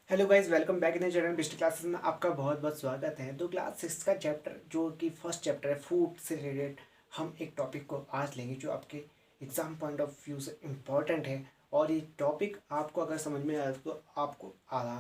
Hello guys, welcome back in channel बिस्ट classes में आपका बहुत बहुत स्वागत है। तो क्लास 6 का चैप्टर जो कि फर्स्ट चैप्टर है फूड से रिलेटेड, हम एक टॉपिक को आज लेंगे जो आपके एग्जाम पॉइंट ऑफ व्यू से इम्पॉर्टेंट है। और ये टॉपिक आपको अगर समझ में आए तो आपको आधा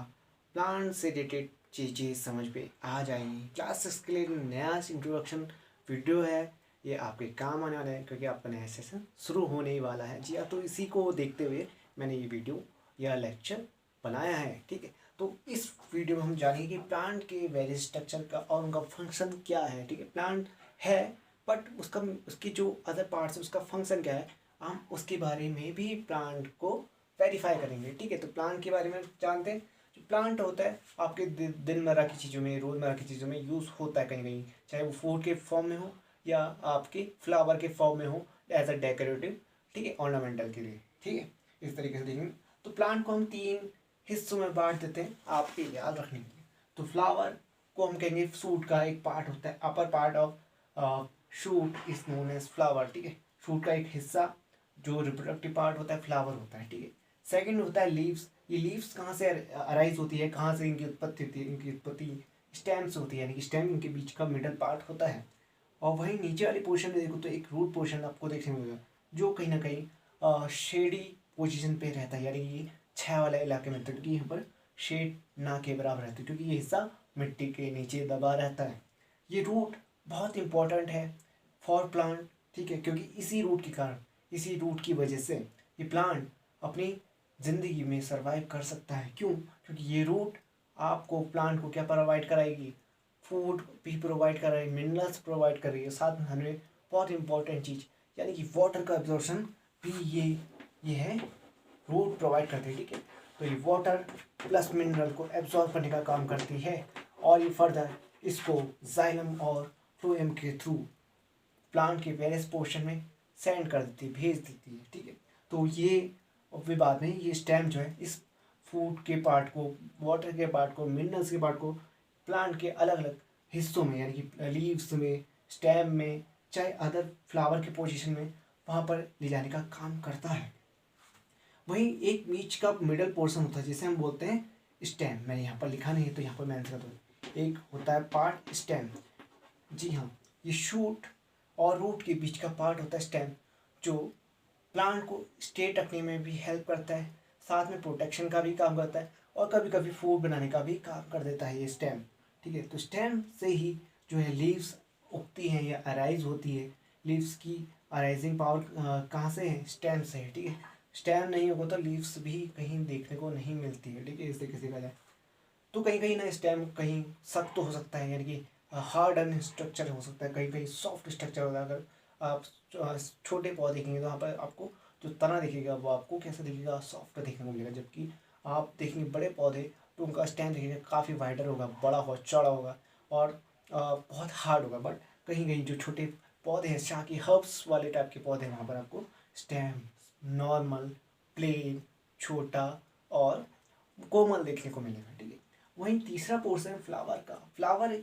प्लांट से रिलेटेड चीज़ें समझ में आ जाएंगी। क्लास 6 के लिए नया इंट्रोडक्शन वीडियो है, ये आपके काम आने वाला है क्योंकि आपका नया सेशन शुरू होने ही वाला है। जी हाँ, तो इसी को देखते हुए मैंने ये वीडियो या लेक्चर बनाया है। ठीक है, तो इस वीडियो में हम जानेंगे कि प्लांट के वेरियस स्ट्रक्चर का और उनका फंक्शन क्या है। ठीक है, प्लांट है बट उसका उसकी जो अदर पार्ट्स है उसका फंक्शन क्या है, हम उसके बारे में भी प्लांट को वेरीफाई करेंगे। ठीक है, तो प्लांट के बारे में जानते हैं। जो प्लांट होता है आपके दिनमर्रा की चीज़ों में, रोज़मर्रा की चीज़ों में यूज़ होता है कहीं कहीं, चाहे वो फूड के फॉर्म में हो या आपके फ्लावर के फॉर्म में हो एज अ डेकोरेटिव, ठीक है, ऑर्नामेंटल के लिए। ठीक है, इस तरीके से देखेंगे। तो प्लांट को हम तीन हिस्सों में बांट देते हैं आपके याद रखने के लिए। तो फ्लावर को हम कहेंगे शूट का एक पार्ट होता है, upper part of shoot is known as flower. ठीक है, शूट का एक हिस्सा जो रिप्रोडक्टिव पार्ट होता है फ्लावर होता है। ठीक है, सेकंड होता है लीव्स। ये लीव्स कहाँ से अराइज होती है, कहाँ से इनकी उत्पत्ति होती है? इनकी उत्पत्ति स्टेम से होती है, यानी कि स्टेम इनके बीच का मिडल पार्ट होता है। और वहीं नीचे वाले पोर्शन में देखो तो एक रूट पोर्शन आपको देखने को मिलेगा जो कहीं ना कहीं शेडी पोजीशन पे रहता है, यानी ये छाया वाले इलाके में, तो क्योंकि यहाँ पर शेड ना के बराबर रहती है क्योंकि ये हिस्सा मिट्टी के नीचे दबा रहता है। ये रूट बहुत इंपॉर्टेंट है फॉर प्लांट। ठीक है, क्योंकि इसी रूट के कारण, इसी रूट की वजह से ये प्लांट अपनी ज़िंदगी में सरवाइव कर सकता है। क्यों? क्योंकि ये रूट आपको प्लांट को क्या प्रोवाइड कराएगी, फूड भी प्रोवाइड कर रही है, मिनरल्स प्रोवाइड कर रही है, साथ में हमें बहुत इंपॉर्टेंट चीज़ यानी कि वाटर का एब्जॉर्प्शन भी ये है रूट प्रोवाइड करती है। ठीक है, तो ये वाटर प्लस मिनरल को एब्जॉर्ब करने का काम करती है और ये फर्दर इसको जाइलम और फ्लोएम के थ्रू प्लांट के वेरियस पोर्शन में सेंड कर देती है, भेज देती है। ठीक है, तो ये फिर बाद में ये स्टेम जो है इस फूड के पार्ट को, वाटर के पार्ट को, मिनरल्स के पार्ट को प्लांट के अलग अलग हिस्सों में, यानी कि लीव्स में, स्टेम में, चाहे अदर फ्लावर के पोजीशन में वहाँ पर ले जाने का काम करता है। वहीं एक बीच का मिडल पोर्शन होता है जिसे हम बोलते हैं स्टेम। मैंने यहाँ पर लिखा नहीं है तो यहाँ पर मैं आंसर दूँ। एक होता है पार्ट स्टेम, जी हाँ, ये शूट और रूट के बीच का पार्ट होता है स्टेम, जो प्लांट को स्टेट रखने में भी हेल्प करता है, साथ में प्रोटेक्शन का भी काम करता है और कभी कभी फूड बनाने का भी काम कर देता है ये स्टेम। ठीक है, तो स्टेम से ही जो है लीव्स उगती हैं या अराइज होती है। लीव्स की अराइजिंग पावर कहाँ से है? स्टेम से है। ठीक है, स्टेम नहीं होगा तो लीव्स भी कहीं देखने को नहीं मिलती है। ठीक है, इस तरीके से कहा जाए तो कहीं कहीं ना स्टेम कहीं सख्त तो हो सकता है, यानी कि हार्ड एंड स्ट्रक्चर हो सकता है, कहीं कहीं सॉफ्ट स्ट्रक्चर होता है। अगर आप छोटे पौधे देखेंगे तो वहाँ पर आपको जो तना दिखेगा वो आपको कैसा दिखेगा? सॉफ्ट देखने को मिलेगा। जबकि आप देखेंगे बड़े पौधे तो उनका स्टेम देखेंगे काफ़ी वाइडर होगा, बड़ा होगा, चौड़ा होगा और बहुत हार्ड होगा। बट कहीं कहीं जो छोटे पौधे हैं, शाह की हर्ब्स वाले टाइप के पौधे हैं, वहाँ पर आपको स्टेम नॉर्मल, प्लेन, छोटा और कोमल देखने को मिलेगा। ठीक है, वहीं तीसरा पोर्शन है फ्लावर का। फ्लावर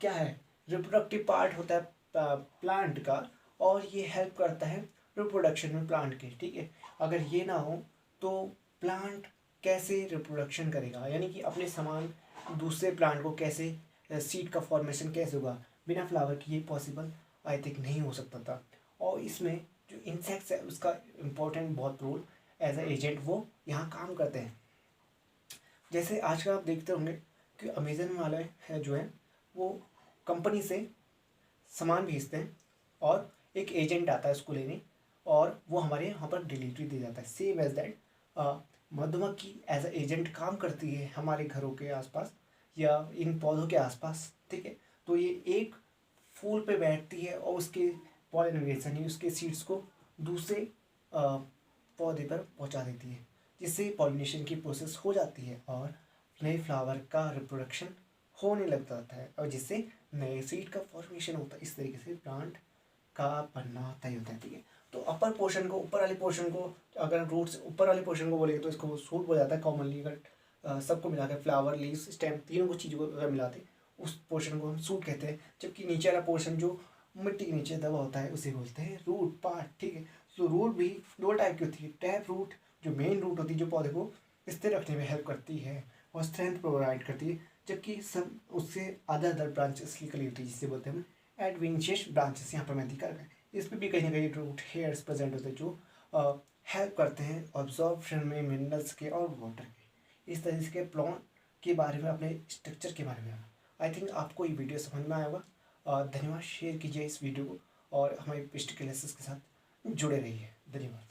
क्या है? रिप्रोडक्टिव पार्ट होता है प्लांट का और ये हेल्प करता है रिप्रोडक्शन में प्लांट के। ठीक है, अगर ये ना हो तो प्लांट कैसे रिप्रोडक्शन करेगा, यानी कि अपने समान दूसरे प्लांट को कैसे, सीड का फॉर्मेशन कैसे होगा? बिना फ्लावर के ये पॉसिबल आई थिंक नहीं हो सकता था। और इसमें जो इंसेक्ट्स है उसका इम्पोर्टेंट बहुत रोल एज ए एजेंट वो यहाँ काम करते हैं। जैसे आजकल आप देखते होंगे कि अमेजन वाले है जो है वो कंपनी से सामान भेजते हैं और एक एजेंट आता है उसको लेने और वो हमारे यहाँ पर डिलीवरी दे जाता है। सेम एज दैट मधुमक्खी एज ए एजेंट काम करती है हमारे घरों के आसपास या इन पौधों के आसपास। ठीक है, तो ये एक फूल पे बैठती है और उसके पॉलिनेशन यानी उसके सीड्स को दूसरे पौधे पर पहुंचा देती है, जिससे पॉलिनेशन की प्रोसेस हो जाती है और नए फ्लावर का रिप्रोडक्शन होने लग जाता है और जिससे नए सीड का फॉर्मेशन होता है। इस तरीके से प्लांट का बनना तय होता है। ठीक है, तो अपर पोर्शन को, ऊपर वाले पोर्शन को, अगर रूट से ऊपर वाले पोर्शन को बोलेंगे तो इसको सूट हो जाता है कॉमनली। अगर सबको मिला के फ्लावर, लीव्स, स्टेम, तीनों को चीज़ों को अगर मिलाते उस पोर्शन को हम सूट कहते हैं। जबकि नीचे वाला पोर्शन जो मिट्टी के नीचे दबा होता है उसे बोलते हैं रूट पार्ट। ठीक है, तो रूट भी दो टाइप की होती है। टैप रूट जो मेन रूट होती है जो पौधे को स्थिर रखने में हेल्प करती है, और स्ट्रेंथ प्रोवाइड करती है, जबकि सब उससे अदर ब्रांचेस की कलेक्टिव जिसे बोलते हैं एडवेंशियस ब्रांचेस यहाँ पर मैंने दिखा रखा है। इसमें भी कहीं ना कहीं रूट हेयर्स प्रेजेंट होते हैं जो हेल्प करते हैं ऑब्जॉर्प्शन में मिनरल्स के और वाटर के। इस तरीके के प्लांट के बारे में, अपने स्ट्रक्चर के बारे में आई थिंक आपको ये वीडियो समझ में आया होगा। धन्यवाद। शेयर कीजिए इस वीडियो को और हमारे पिछले क्लासेस के साथ जुड़े रहिए। धन्यवाद।